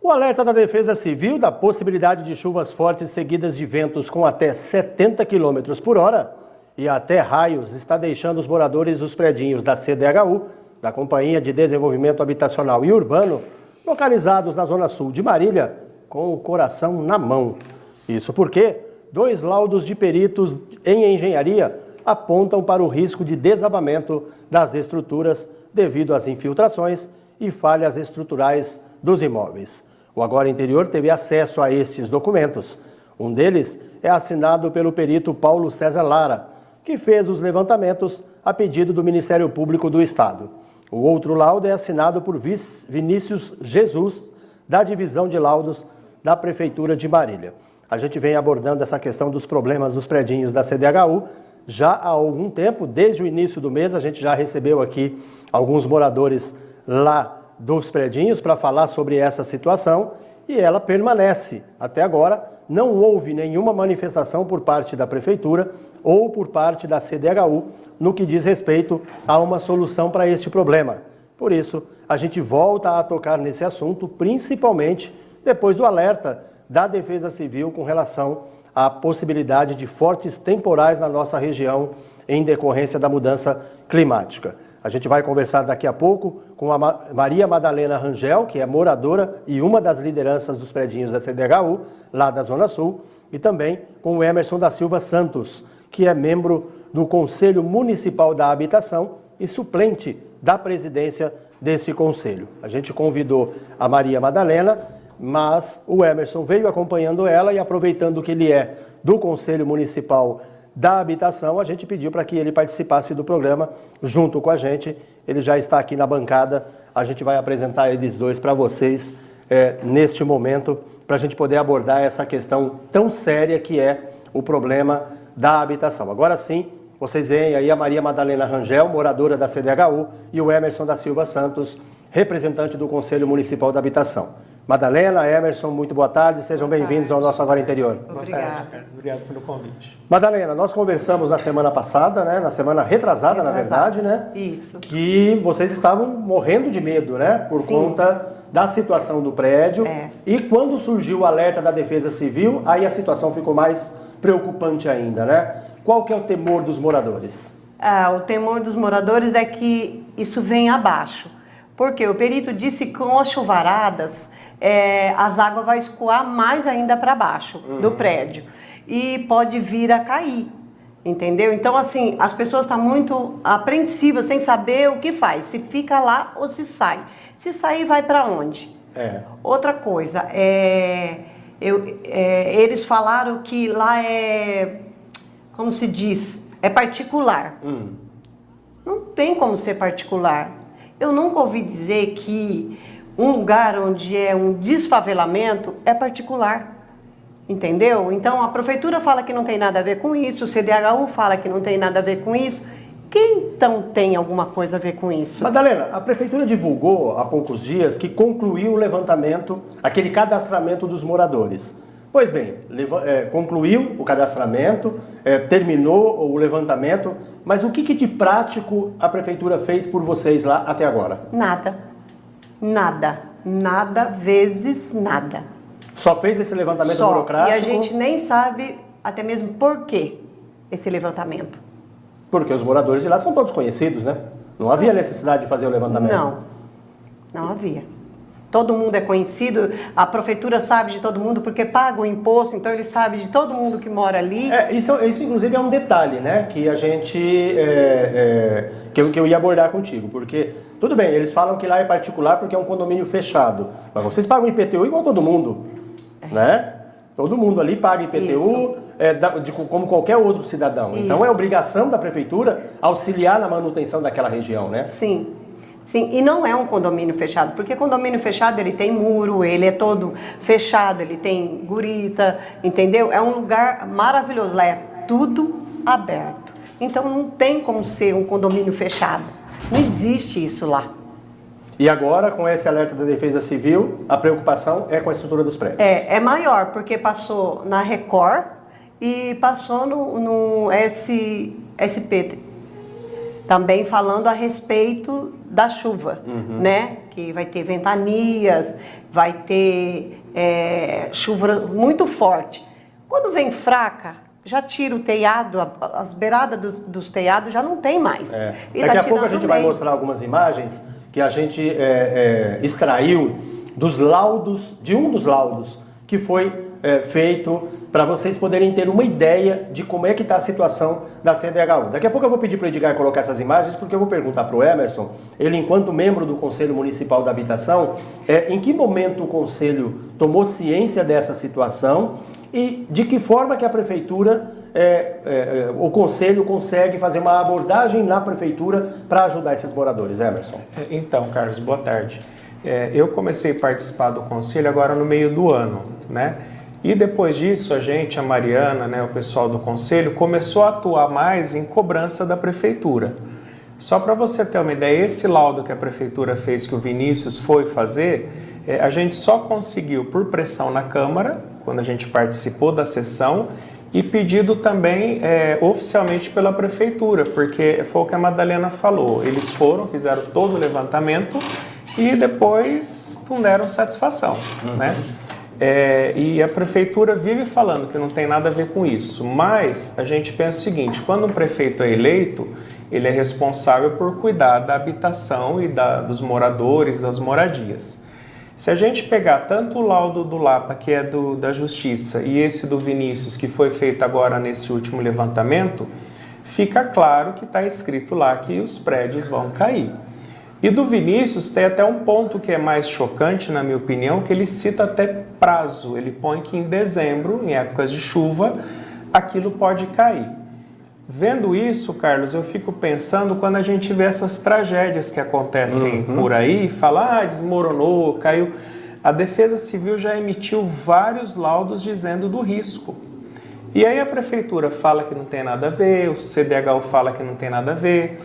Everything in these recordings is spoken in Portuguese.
O alerta da Defesa Civil da possibilidade de chuvas fortes seguidas de ventos com até 70 km por hora e até raios está deixando os moradores dos predinhos da CDHU, da Companhia de Desenvolvimento Habitacional e Urbano, localizados na zona sul de Marília, com o coração na mão. Isso porque 2 laudos de peritos em engenharia apontam para o risco de desabamento das estruturas devido às infiltrações e falhas estruturais dos imóveis. O Agora Interior teve acesso a esses documentos. Um deles é assinado pelo perito Paulo César Lara, que fez os levantamentos a pedido do Ministério Público do Estado. O outro laudo é assinado por Vinícius Jesus, da Divisão de Laudos da Prefeitura de Marília. A gente vem abordando essa questão dos problemas dos predinhos da CDHU já há algum tempo, desde o início do mês. A gente já recebeu aqui alguns moradores lá dos predinhos para falar sobre essa situação e ela permanece. Até agora não houve nenhuma manifestação por parte da Prefeitura ou por parte da CDHU no que diz respeito a uma solução para este problema. Por isso, a gente volta a tocar nesse assunto, principalmente depois do alerta da Defesa Civil com relação à possibilidade de fortes temporais na nossa região em decorrência da mudança climática. A gente vai conversar daqui a pouco com a Maria Madalena Rangel, que é moradora e uma das lideranças dos predinhos da CDHU, lá da Zona Sul, e também com o Emerson da Silva Santos, que é membro do Conselho Municipal da Habitação e suplente da presidência desse conselho. A gente convidou a Maria Madalena, mas o Emerson veio acompanhando ela e aproveitando que ele é do Conselho Municipal da Habitação, a gente pediu para que ele participasse do programa junto com a gente. Ele já está aqui na bancada, a gente vai apresentar eles dois para vocês neste momento, para a gente poder abordar essa questão tão séria que é o problema da habitação. Agora sim, vocês veem aí a Maria Madalena Rangel, moradora da CDHU, e o Emerson da Silva Santos, representante do Conselho Municipal da Habitação. Madalena, Emerson, muito boa tarde, sejam bem-vindos ao nosso Agora Interior. Boa tarde, cara. Obrigado pelo convite. Madalena, nós conversamos na semana passada, né? Na semana retrasada, na verdade, né? Isso. Que vocês estavam morrendo de medo, né? Por conta da situação do prédio. E quando surgiu o alerta da Defesa Civil, aí a situação ficou mais preocupante ainda, né? Qual que é o temor dos moradores? O temor dos moradores é que isso vem abaixo. Porque o perito disse que com as chuvaradas, as águas vão escoar mais ainda para baixo do prédio. E pode vir a cair, entendeu? Então, assim, as pessoas estão muito apreensivas, sem saber o que faz. Se fica lá ou se sai. Se sair, vai para onde? Outra coisa, eles falaram que lá como se diz, é particular. Não tem como ser particular. Eu nunca ouvi dizer que um lugar onde é um desfavelamento é particular, entendeu? Então a prefeitura fala que não tem nada a ver com isso, o CDHU fala que não tem nada a ver com isso. Quem então tem alguma coisa a ver com isso? Madalena, a prefeitura divulgou há poucos dias que concluiu o levantamento, aquele cadastramento dos moradores. Pois bem, concluiu o cadastramento, terminou o levantamento, mas o que de prático a prefeitura fez por vocês lá até agora? Nada. Nada vezes nada. Só fez esse levantamento burocrático? E a gente nem sabe até mesmo por que esse levantamento. Porque os moradores de lá são todos conhecidos, né? Não havia necessidade de fazer o levantamento. Não havia. Todo mundo é conhecido, a prefeitura sabe de todo mundo porque paga o imposto, então ele sabe de todo mundo que mora ali. Isso inclusive é um detalhe, né? Que a gente que eu ia abordar contigo, porque tudo bem, eles falam que lá é particular porque é um condomínio fechado, mas vocês pagam IPTU igual todo mundo, né? Todo mundo ali paga IPTU como qualquer outro cidadão. Isso. Então é obrigação da prefeitura auxiliar na manutenção daquela região, né? Sim, e não é um condomínio fechado, porque condomínio fechado ele tem muro, ele é todo fechado, ele tem gurita, entendeu? É um lugar maravilhoso, lá é tudo aberto. Então não tem como ser um condomínio fechado, não existe isso lá. E agora, com esse alerta da Defesa Civil, a preocupação é com a estrutura dos prédios? É maior, porque passou na Record e passou no SP, também falando a respeito da chuva, né? Que vai ter ventanias, vai ter chuva muito forte. Quando vem fraca, já tira o telhado, as beiradas dos telhados já não tem mais. Daqui a pouco a gente vai mostrar algumas imagens que a gente extraiu dos laudos, de um dos laudos que foi feito para vocês poderem ter uma ideia de como é que está a situação da CDHU. Daqui a pouco eu vou pedir para o Edgar colocar essas imagens, porque eu vou perguntar para o Emerson, ele enquanto membro do Conselho Municipal da Habitação, em que momento o Conselho tomou ciência dessa situação e de que forma que a Prefeitura, o Conselho consegue fazer uma abordagem na Prefeitura para ajudar esses moradores, Emerson? Então, Carlos, boa tarde. Eu comecei a participar do Conselho agora no meio do ano, né? E depois disso, a Mariana, né, o pessoal do Conselho, começou a atuar mais em cobrança da Prefeitura. Só para você ter uma ideia, esse laudo que a Prefeitura fez, que o Vinícius foi fazer, a gente só conseguiu por pressão na Câmara, quando a gente participou da sessão, e pedido também oficialmente pela Prefeitura, porque foi o que a Madalena falou. Eles foram, fizeram todo o levantamento e depois não deram satisfação, né? E a Prefeitura vive falando que não tem nada a ver com isso, mas a gente pensa o seguinte, quando um prefeito é eleito, ele é responsável por cuidar da habitação e dos moradores, das moradias. Se a gente pegar tanto o laudo do Lapa, que é da Justiça, e esse do Vinícius, que foi feito agora nesse último levantamento, fica claro que está escrito lá que os prédios vão cair. E do Vinícius tem até um ponto que é mais chocante, na minha opinião, que ele cita até prazo. Ele põe que em dezembro, em épocas de chuva, aquilo pode cair. Vendo isso, Carlos, eu fico pensando quando a gente vê essas tragédias que acontecem por aí, fala, desmoronou, caiu. A Defesa Civil já emitiu vários laudos dizendo do risco. E aí a Prefeitura fala que não tem nada a ver, o CDHU fala que não tem nada a ver.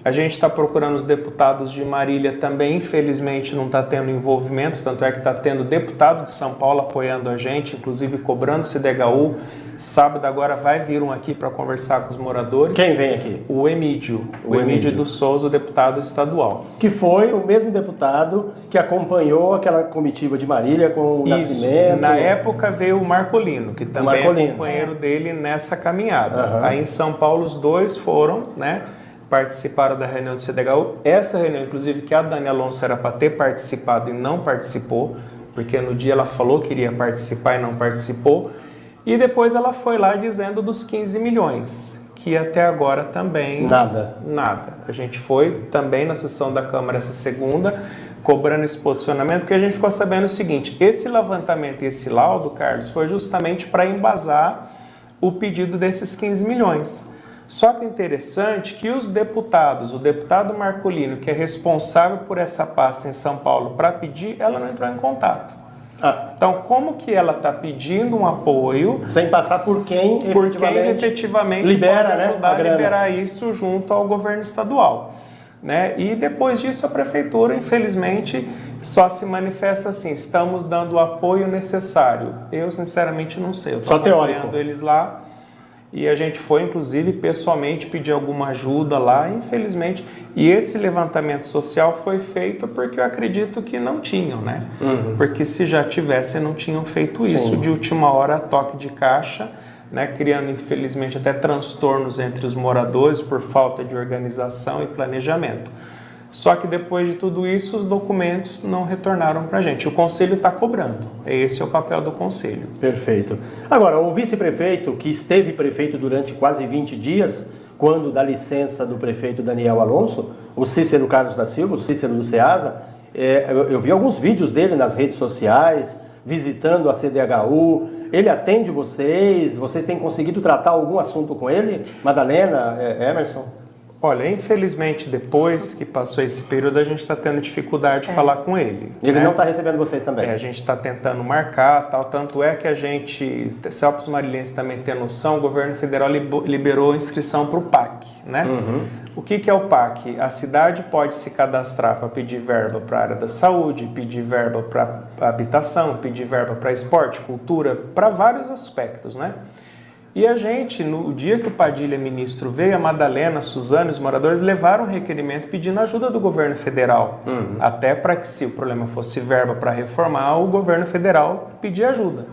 A gente está procurando os deputados de Marília também, infelizmente não está tendo envolvimento, tanto é que está tendo deputado de São Paulo apoiando a gente, inclusive cobrando o CDHU. Sábado agora vai vir um aqui para conversar com os moradores. Quem vem aqui? O Emídio. O Emídio do Souza, o deputado estadual. Que foi o mesmo deputado que acompanhou aquela comitiva de Marília com o Nascimento. Na época veio o Marcolino, que também é companheiro dele nessa caminhada. Aí em São Paulo os dois foram, né? Participaram da reunião do CDHU. Essa reunião, inclusive, que a Dani Alonso era para ter participado e não participou, porque no dia ela falou que iria participar e não participou. E depois ela foi lá dizendo dos 15 milhões, que até agora também... Nada. A gente foi também na sessão da Câmara essa segunda, cobrando esse posicionamento, porque a gente ficou sabendo o seguinte, esse levantamento e esse laudo, Carlos, foi justamente para embasar o pedido desses 15 milhões. Só que é interessante que os deputados, o deputado Marcolino, que é responsável por essa pasta em São Paulo para pedir, ela não entrou em contato. Então, como que ela está pedindo um apoio... Sem passar por quem efetivamente libera, pode ajudar a liberar isso junto ao governo estadual. Né? E depois disso a Prefeitura, infelizmente, só se manifesta assim, estamos dando o apoio necessário. Eu, sinceramente, não sei. Eu estou acompanhando eles lá. E a gente foi, inclusive, pessoalmente pedir alguma ajuda lá, infelizmente. E esse levantamento social foi feito porque eu acredito que não tinham, né? Porque se já tivessem, não tinham feito isso de última hora, toque de caixa, né? Criando, infelizmente, até transtornos entre os moradores por falta de organização e planejamento. Só que depois de tudo isso, os documentos não retornaram para a gente. O Conselho está cobrando. Esse é o papel do Conselho. Perfeito. Agora, o vice-prefeito, que esteve prefeito durante quase 20 dias, quando da licença do prefeito Daniel Alonso, o Cícero Carlos da Silva, o Cícero do Ceasa, eu vi alguns vídeos dele nas redes sociais, visitando a CDHU. Ele atende vocês? Vocês têm conseguido tratar algum assunto com ele? Madalena, Emerson? Olha, infelizmente, depois que passou esse período, a gente está tendo dificuldade de falar com ele. Ele não está recebendo vocês também? A gente está tentando marcar, tal. Tanto é que a gente, só para os marilhenses também ter noção, o governo federal liberou a inscrição para o PAC, né? O que é o PAC? A cidade pode se cadastrar para pedir verba para a área da saúde, pedir verba para habitação, pedir verba para esporte, cultura, para vários aspectos, né? E a gente, no dia que o Padilha, ministro, veio, a Madalena, a Suzana, os moradores levaram um requerimento pedindo ajuda do governo federal. Até para que, se o problema fosse verba para reformar, o governo federal pedia ajuda.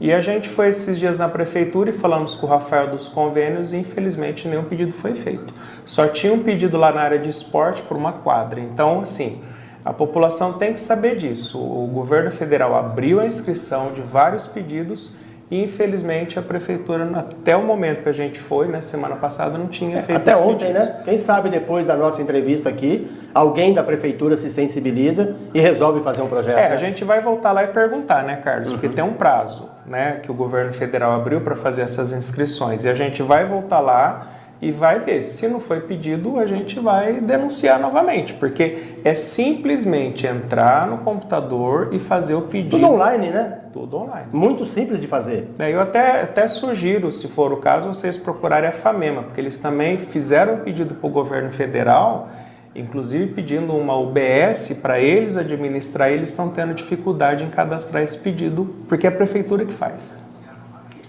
E a gente foi esses dias na prefeitura e falamos com o Rafael dos convênios e infelizmente nenhum pedido foi feito. Só tinha um pedido lá na área de esporte por uma quadra. Então, assim, a população tem que saber disso. O governo federal abriu a inscrição de vários pedidos e infelizmente a prefeitura, até o momento que a gente foi, né, semana passada, não tinha feito até esse ontem, pedido. né? Quem sabe depois da nossa entrevista aqui, alguém da prefeitura se sensibiliza e resolve fazer um projeto. A gente vai voltar lá e perguntar, né, Carlos? Porque tem um prazo, né, que o governo federal abriu para fazer essas inscrições. E a gente vai voltar lá e vai ver. Se não foi pedido, a gente vai denunciar novamente, porque é simplesmente entrar no computador e fazer o pedido. Tudo online, né? Tudo online. Muito simples de fazer. Eu até sugiro, se for o caso, vocês procurarem a FAMEMA, porque eles também fizeram um pedido para o governo federal, inclusive pedindo uma UBS para eles administrar, e eles estão tendo dificuldade em cadastrar esse pedido, porque é a prefeitura que faz.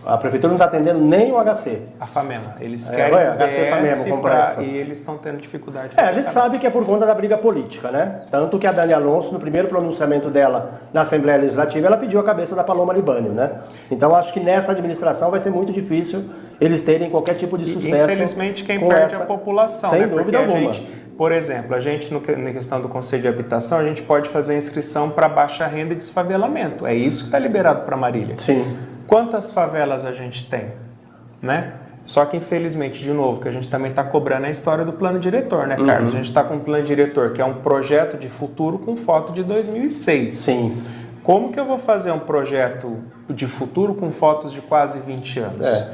A prefeitura não está atendendo nem o HC. A FAMEMA. Eles querem HC FAMEMA, complexo. e eles estão tendo dificuldade. A gente sabe que é por conta da briga política, né? Tanto que a Dani Alonso, no primeiro pronunciamento dela na Assembleia Legislativa, ela pediu a cabeça da Paloma Libânio, né? Então acho que nessa administração vai ser muito difícil eles terem qualquer tipo de sucesso. Infelizmente quem perde é a população, sem né? dúvida Porque alguma. A gente, por exemplo, a gente na questão do Conselho de Habitação, a gente pode fazer inscrição para baixa renda e desfavelamento. É isso que está liberado para Marília. Sim. Quantas favelas a gente tem, né? Só que, infelizmente, de novo, que a gente também está cobrando a história do plano diretor, né, Carlos? A gente está com um plano diretor que é um projeto de futuro com foto de 2006. Sim. Como que eu vou fazer um projeto de futuro com fotos de quase 20 anos?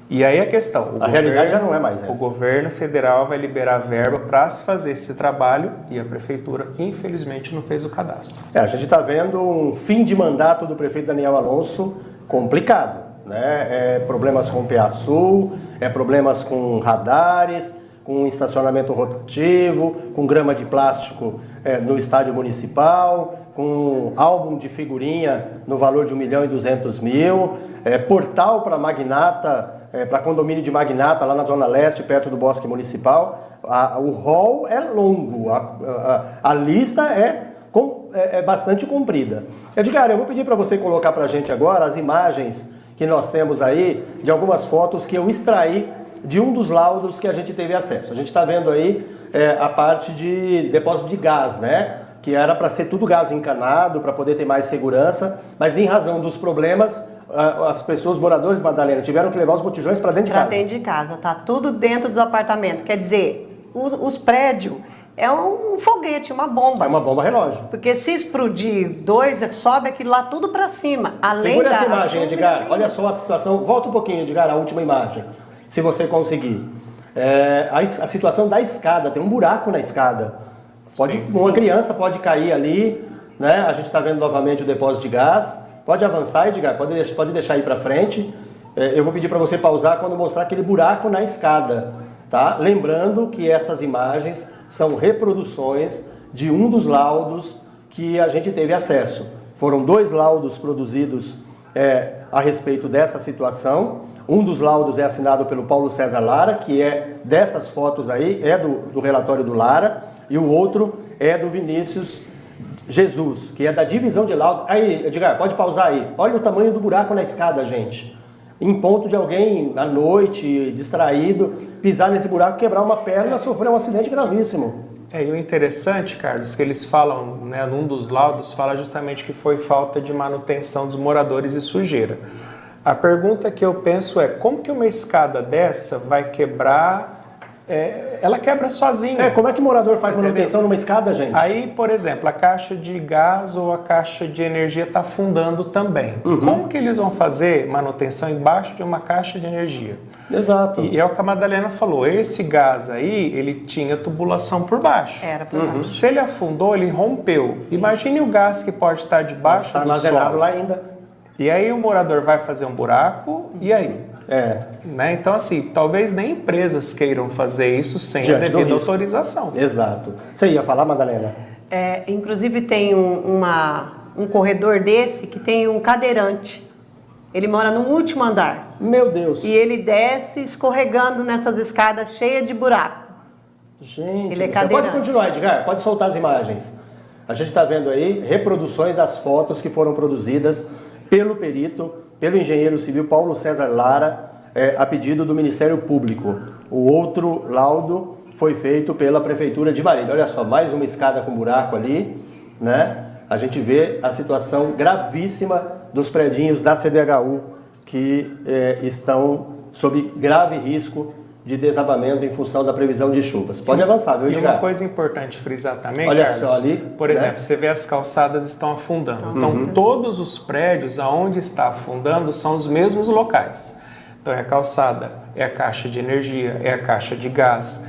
E aí a questão... A realidade já não é mais essa. O governo federal vai liberar verba para se fazer esse trabalho e a prefeitura, infelizmente, não fez o cadastro. A gente está vendo um fim de mandato do prefeito Daniel Alonso complicado, né? Problemas com o PA Sul, problemas com radares, com estacionamento rotativo, com grama de plástico no estádio municipal, com álbum de figurinha no valor de R$1.200.000, portal para magnata, para condomínio de magnata lá na Zona Leste, perto do Bosque Municipal. O rol é longo, a lista é bastante comprida. Edgar, eu vou pedir para você colocar para a gente agora as imagens que nós temos aí de algumas fotos que eu extraí de um dos laudos que a gente teve acesso. A gente está vendo aí a parte de depósito de gás, né? Que era para ser tudo gás encanado, para poder ter mais segurança, mas em razão dos problemas, as pessoas, moradores de Madalena, tiveram que levar os botijões para dentro de casa. Para dentro de casa, tá tudo dentro do apartamento. Quer dizer, os prédios é um foguete, uma bomba. É uma bomba relógio. Porque se explodir dois, sobe aquilo lá tudo para cima. Além Segura da essa imagem, Edgar. Olha só a situação. Volta um pouquinho, Edgar, a última imagem, se você conseguir. A situação da escada, tem um buraco na escada. Uma criança pode cair ali, né? A gente está vendo novamente o depósito de gás. Pode avançar, Edgar, pode deixar aí para frente. Eu vou pedir para você pausar quando mostrar aquele buraco na escada, tá? Lembrando que essas imagens são reproduções de um dos laudos que a gente teve acesso. Foram 2 laudos produzidos a respeito dessa situação. Um dos laudos é assinado pelo Paulo César Lara, que é dessas fotos aí, é do relatório do Lara, e o outro é do Vinícius Jesus, que é da divisão de laudos. Aí, Edgar, pode pausar aí. Olha o tamanho do buraco na escada, gente. Em ponto de alguém, à noite, distraído, pisar nesse buraco, quebrar uma perna, sofrer um acidente gravíssimo. E o interessante, Carlos, que eles falam, né, num dos laudos, fala justamente que foi falta de manutenção dos moradores e sujeira. A pergunta que eu penso é, como que uma escada dessa vai quebrar? Ela quebra sozinha. Como é que o morador faz manutenção numa escada, gente? Aí, por exemplo, a caixa de gás ou a caixa de energia está afundando também. Como que eles vão fazer manutenção embaixo de uma caixa de energia? Exato. E é o que a Madalena falou, esse gás aí, ele tinha tubulação por baixo. Era por baixo. Se ele afundou, ele rompeu. Imagine o gás que pode estar debaixo do armazenado solo. lá ainda. E aí o morador vai fazer um buraco, e aí? Né? Então, assim, talvez nem empresas queiram fazer isso sem a devida autorização. Exato. Você ia falar, Madalena? Inclusive tem um corredor desse que tem um cadeirante. Ele mora no último andar. Meu Deus. E ele desce escorregando nessas escadas cheias de buraco. Gente, ele é você cadeirante. pode continuar, Edgar, pode soltar as imagens. A gente está vendo aí reproduções das fotos que foram produzidas pelo perito, pelo engenheiro civil Paulo César Lara, a pedido do Ministério Público. O outro laudo foi feito pela Prefeitura de Marília. Olha só, mais uma escada com buraco ali, né? A gente vê a situação gravíssima dos predinhos da CDHU que estão sob grave risco de desabamento em função da previsão de chuvas. Pode avançar, viu, Edgar? E uma coisa importante frisar também, olha Carlos, só ali, por exemplo, você vê as calçadas estão afundando. Então, todos os prédios aonde está afundando são os mesmos locais. Então, é a calçada, é a caixa de energia, é a caixa de gás.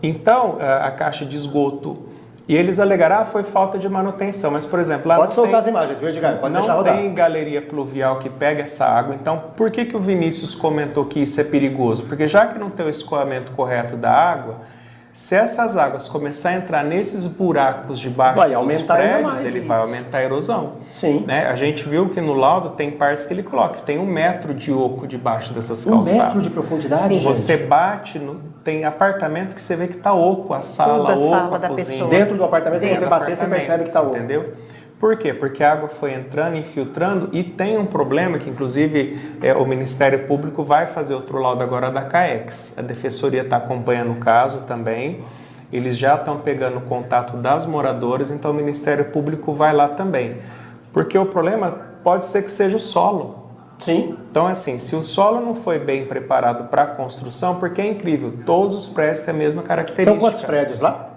Então, a caixa de esgoto. E eles alegaram, foi falta de manutenção. Mas, por exemplo, lá pode soltar as imagens, viu, Edgar? Pode deixar rodar. Não tem galeria pluvial que pega essa água. Então, por que o Vinícius comentou que isso é perigoso? Porque já que não tem o escoamento correto da água, se essas águas começarem a entrar nesses buracos debaixo dos prédios, ele vai aumentar a erosão. Sim. Né? A gente viu que no laudo tem partes que ele coloca, tem 1 metro de oco debaixo dessas calçadas. 1 metro de profundidade, Você bate, tem apartamento que você vê que está oco, a sala, a da cozinha. pessoa. Dentro do apartamento, se você bater, você percebe que está oco. Entendeu? Por quê? Porque a água foi entrando, infiltrando e tem um problema que, inclusive, o Ministério Público vai fazer outro laudo agora da CAEX. A Defensoria está acompanhando o caso também. Eles já estão pegando o contato das moradoras, então o Ministério Público vai lá também. Porque o problema pode ser que seja o solo. Sim. Então, assim, se o solo não foi bem preparado para a construção, porque é incrível, todos os prédios têm a mesma característica. São quantos prédios lá?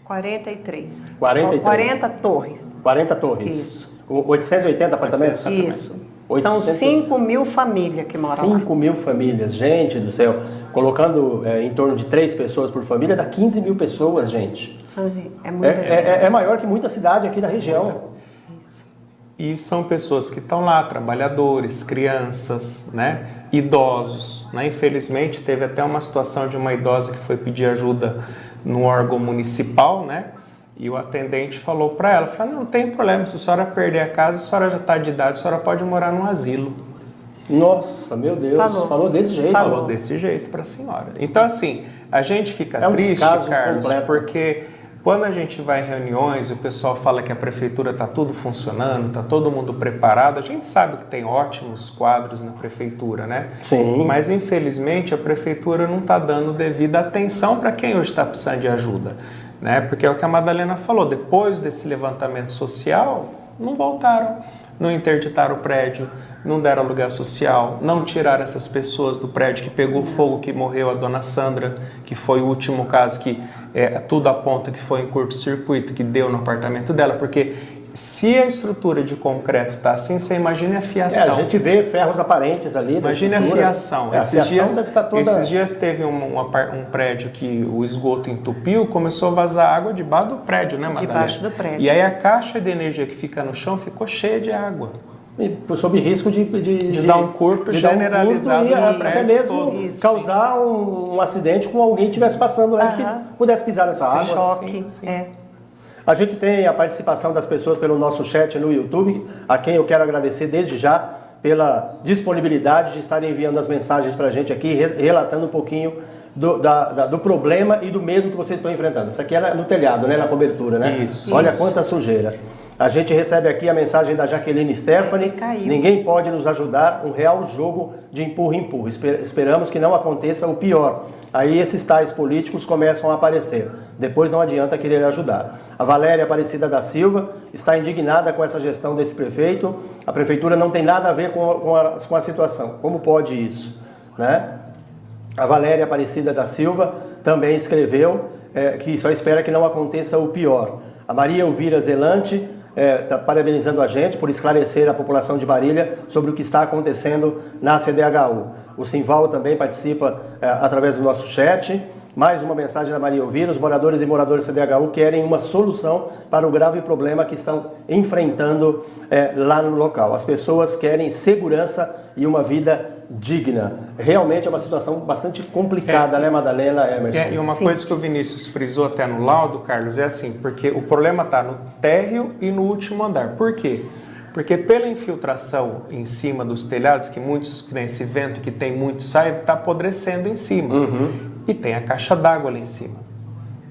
43. 43. 40 torres. 40 torres. Isso. 880 apartamentos? Isso. 800... São 5 mil famílias que moram lá. 5 mil famílias, gente do céu. Colocando em torno de 3 pessoas por família, dá 15 mil pessoas, gente. É muita gente. É maior que muita cidade aqui da região. E são pessoas que estão lá, trabalhadores, crianças, né, idosos. Né? Infelizmente, teve até uma situação de uma idosa que foi pedir ajuda no órgão municipal, né? E o atendente falou para ela, não tem problema, se a senhora perder a casa, a senhora já está de idade, a senhora pode morar num asilo. Nossa, meu Deus, falou desse jeito. Falou desse jeito para a senhora. Então, assim, a gente fica triste, Carlos, completo. Porque quando a gente vai em reuniões e o pessoal fala que a prefeitura está tudo funcionando, está todo mundo preparado, a gente sabe que tem ótimos quadros na prefeitura, né? Sim. Mas, infelizmente, a prefeitura não está dando devida atenção para quem hoje está precisando de ajuda, né? Porque é o que a Madalena falou, depois desse levantamento social, não voltaram, não interditaram o prédio, não deram aluguel social, não tiraram essas pessoas do prédio que pegou fogo, que morreu a dona Sandra, que foi o último caso que tudo aponta que foi em curto-circuito, que deu no apartamento dela, porque se a estrutura de concreto está assim, você imagina a fiação. A gente vê ferros aparentes ali. Imagina a fiação. Esses dias teve um prédio que o esgoto entupiu, começou a vazar água debaixo do prédio, né, Madalena? Debaixo do prédio. E aí a caixa de energia que fica no chão ficou cheia de água. Sob risco de dar um curto generalizado e até mesmo causar um acidente com alguém que estivesse passando lá que pudesse pisar nessa água. Choque. Sim. A gente tem a participação das pessoas pelo nosso chat no YouTube, a quem eu quero agradecer desde já pela disponibilidade de estarem enviando as mensagens para a gente aqui, relatando um pouquinho do problema e do medo que vocês estão enfrentando. Isso aqui era no telhado, né, na cobertura, né? Isso. Olha quanta sujeira. A gente recebe aqui a mensagem da Jaqueline Stephanie. Ninguém pode nos ajudar, um real jogo de empurra-empurra. Esperamos que não aconteça o pior. Aí esses tais políticos começam a aparecer. Depois não adianta querer ajudar. A Valéria Aparecida da Silva está indignada com essa gestão desse prefeito. A prefeitura não tem nada a ver com a situação. Como pode isso? Né? A Valéria Aparecida da Silva também escreveu que só espera que não aconteça o pior. A Maria Elvira Zelante está parabenizando a gente por esclarecer a população de Marília sobre o que está acontecendo na CDHU. O Simval também participa através do nosso chat. Mais uma mensagem da Maria Elvira: os moradores e moradoras da CDHU querem uma solução para o grave problema que estão enfrentando lá no local. As pessoas querem segurança e uma vida digna. Realmente é uma situação bastante complicada, né, Madalena, Emerson? E uma coisa que o Vinícius frisou até no laudo, Carlos, é assim, porque o problema está no térreo e no último andar. Por quê? Porque pela infiltração em cima dos telhados, que nesse vento que tem muito sai, está apodrecendo em cima. E tem a caixa d'água lá em cima.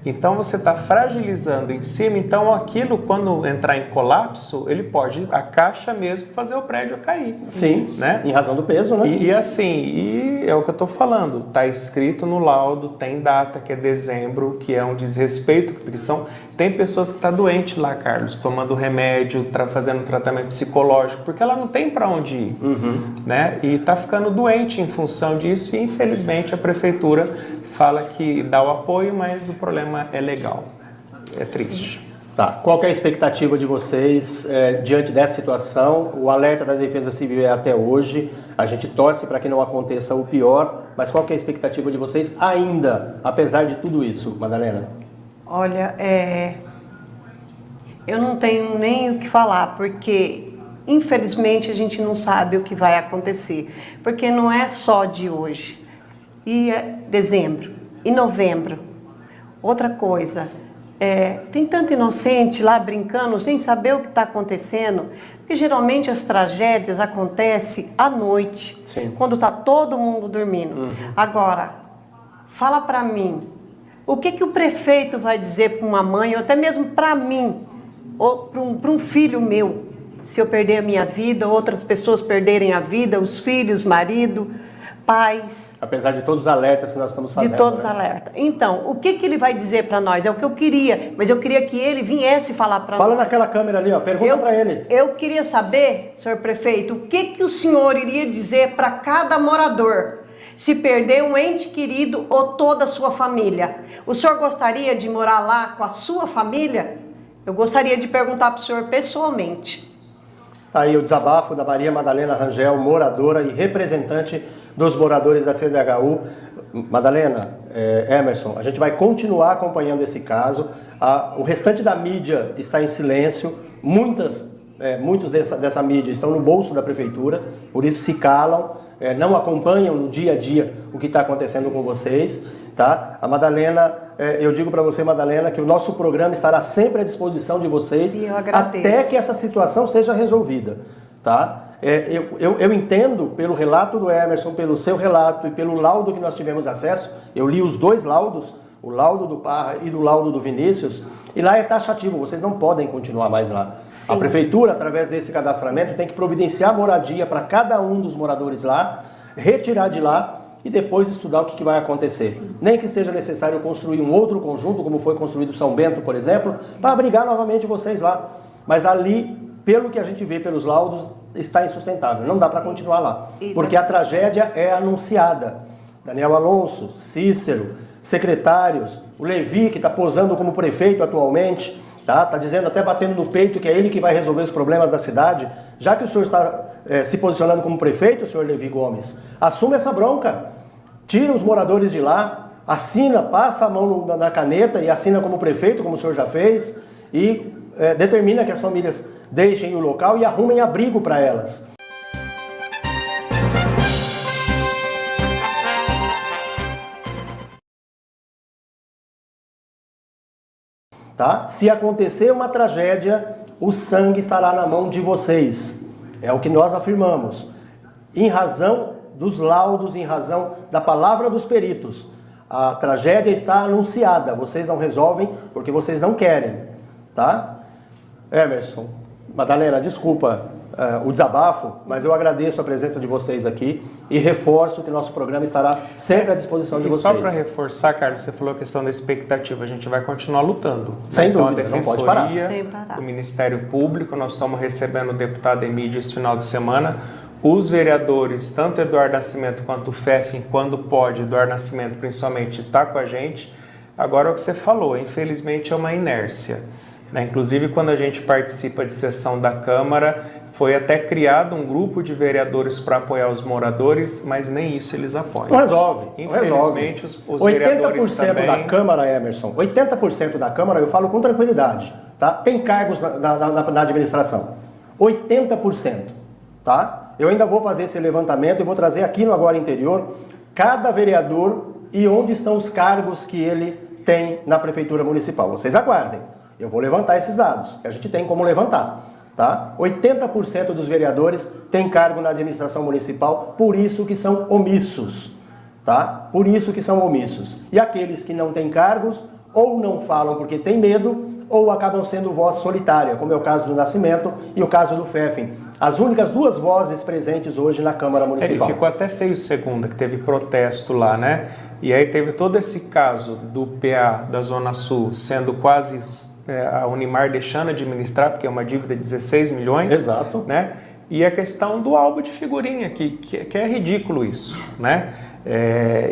Então você está fragilizando em cima, então aquilo quando entrar em colapso, ele pode, a caixa mesmo, fazer o prédio cair. Sim, né? Em razão do peso, né? E é o que eu estou falando, está escrito no laudo, tem data que é dezembro, que é um desrespeito, porque tem pessoas que estão doentes lá, Carlos, tomando remédio, fazendo tratamento psicológico, porque ela não tem para onde ir, né? E está ficando doente em função disso e infelizmente a prefeitura fala que dá o apoio, mas o problema é legal, é triste. Tá. Qual que é a expectativa de vocês diante dessa situação? O alerta da Defesa Civil é até hoje. A gente torce para que não aconteça o pior, mas qual que é a expectativa de vocês ainda, apesar de tudo isso, Madalena? Olha, eu não tenho nem o que falar, porque infelizmente a gente não sabe o que vai acontecer, porque não é só de hoje. E dezembro, e novembro. Outra coisa, tem tanto inocente lá brincando sem saber o que está acontecendo, porque geralmente as tragédias acontecem à noite, Sim. quando está todo mundo dormindo. Agora, fala para mim, o que o prefeito vai dizer para uma mãe, ou até mesmo para mim, ou para um filho meu, se eu perder a minha vida, outras pessoas perderem a vida, os filhos, marido, pais. Apesar de todos os alertas que nós estamos fazendo. De todos os alertas. Então, o que ele vai dizer para nós? É o que eu queria, mas eu queria que ele viesse falar para nós. Fala naquela câmera ali, ó, pergunta para ele. Eu queria saber, senhor prefeito, o que o senhor iria dizer para cada morador se perder um ente querido ou toda a sua família? O senhor gostaria de morar lá com a sua família? Eu gostaria de perguntar para o senhor pessoalmente. Tá aí o desabafo da Maria Madalena Rangel, moradora e representante dos moradores da CDHU. Madalena, Emerson, a gente vai continuar acompanhando esse caso. O restante da mídia está em silêncio. Muitos dessa mídia estão no bolso da prefeitura, por isso se calam, não acompanham no dia a dia o que está acontecendo com vocês. Tá? A Madalena, eu digo para você, Madalena, que o nosso programa estará sempre à disposição de vocês até que essa situação seja resolvida. Tá? Eu entendo pelo relato do Emerson, pelo seu relato e pelo laudo que nós tivemos acesso, eu li os dois laudos, o laudo do Parra e do laudo do Vinícius, e lá é taxativo, vocês não podem continuar mais lá. Sim. A prefeitura, através desse cadastramento, tem que providenciar moradia para cada um dos moradores lá, retirar de lá, e depois estudar o que vai acontecer. Sim. Nem que seja necessário construir um outro conjunto, como foi construído São Bento, por exemplo, para abrigar novamente vocês lá. Mas ali, pelo que a gente vê pelos laudos, está insustentável. Não dá para continuar lá. Porque a tragédia é anunciada. Daniel Alonso, Cícero, secretários, o Levi, que está posando como prefeito atualmente, tá dizendo, até batendo no peito, que é ele que vai resolver os problemas da cidade. Já que o senhor está se posicionando como prefeito, senhor Levi Gomes, assume essa bronca, tira os moradores de lá, assina, passa a mão na caneta e assina como prefeito, como o senhor já fez, e determina que as famílias deixem o local e arrumem abrigo para elas. Tá? Se acontecer uma tragédia, o sangue estará na mão de vocês. É o que nós afirmamos. Em razão dos laudos, em razão da palavra dos peritos. A tragédia está anunciada. Vocês não resolvem porque vocês não querem. Tá? Emerson, Madalena, desculpa o desabafo, mas eu agradeço a presença de vocês aqui e reforço que nosso programa estará sempre à disposição de vocês. E só para reforçar, Carlos, você falou a questão da expectativa, a gente vai continuar lutando. Sem então, dúvida, a não pode parar. o Ministério Público, nós estamos recebendo o deputado Emílio esse final de semana, os vereadores, tanto Eduardo Nascimento quanto o FEF, quando pode, Eduardo Nascimento principalmente, está com a gente. Agora, o que você falou, infelizmente é uma inércia. Inclusive, quando a gente participa de sessão da Câmara, foi até criado um grupo de vereadores para apoiar os moradores, mas nem isso eles apoiam. Não resolve. Infelizmente, os vereadores 80% também... da Câmara, Emerson, 80% da Câmara, eu falo com tranquilidade, tá? Tem cargos na administração. 80%, tá? Eu ainda vou fazer esse levantamento e vou trazer aqui no Agora Interior cada vereador e onde estão os cargos que ele tem na Prefeitura Municipal. Vocês aguardem. Eu vou levantar esses dados, que a gente tem como levantar. Tá? 80% dos vereadores têm cargo na administração municipal, por isso que são omissos. Tá? Por isso que são omissos. E aqueles que não têm cargos, ou não falam porque têm medo, ou acabam sendo voz solitária, como é o caso do Nascimento e o caso do Fefem. As únicas duas vozes presentes hoje na Câmara Municipal. E ficou até feio segunda, que teve protesto lá, né? E aí teve todo esse caso do PA da Zona Sul sendo quase a Unimar deixando de administrar, porque é uma dívida de 16 milhões. Exato. Né? E a questão do álbum de figurinha, que é ridículo isso, né?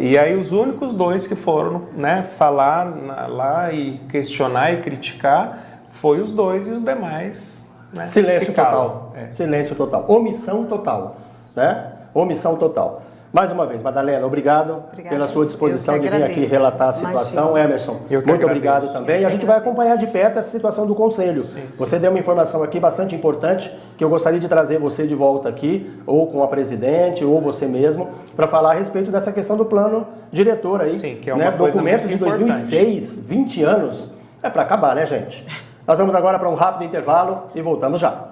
E aí os únicos dois que foram, né, falar lá e questionar e criticar foi os dois, e os demais, né, silêncio total. Silêncio total. Omissão total. Né? Omissão total. Mais uma vez, Madalena, obrigado pela sua disposição de vir aqui relatar a situação. Imagina. Emerson, muito obrigado também. A gente vai acompanhar de perto essa situação do Conselho. Sim. Você deu uma informação aqui bastante importante, que eu gostaria de trazer você de volta aqui, ou com a presidente, ou você mesmo, para falar a respeito dessa questão do plano diretor aí. Sim, que é uma coisa documento muito de 2006, 20 anos. É para acabar, né, gente? Nós vamos agora para um rápido intervalo e voltamos já.